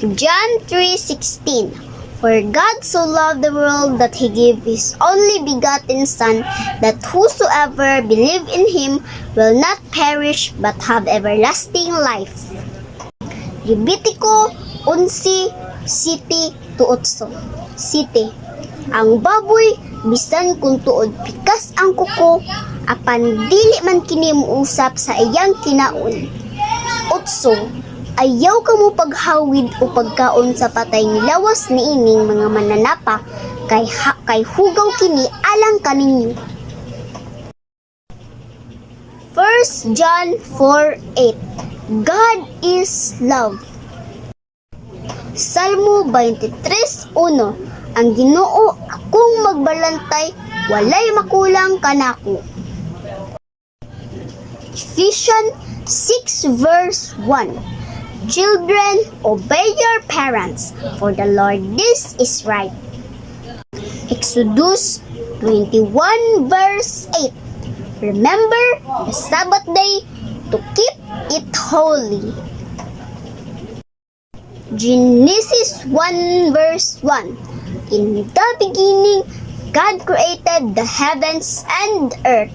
John 3:16. For God so loved the world that He gave His only begotten Son, that whosoever believe in Him will not perish but have everlasting life. Levitico 11:7-8. Siti. Ang baboy bisan kung tuod pikas ang kuko, apan dili man kini muusap sa iyang kinaon. 8. Ayaw ka mo paghawid o pagkaon sa patayng lawas niining mga mananapa, kay hugaw kini alang kaninyo. 1 John 4:8. God is love. Salmo 23:1. Ang Ginoo akong magbalantay, walay makulang kanako. Ephesians 6:1. Children, obey your parents, for the Lord this is right. Exodus 21:8. Remember the Sabbath day to keep it holy. Genesis 1:1. In the beginning, God created the heavens and earth.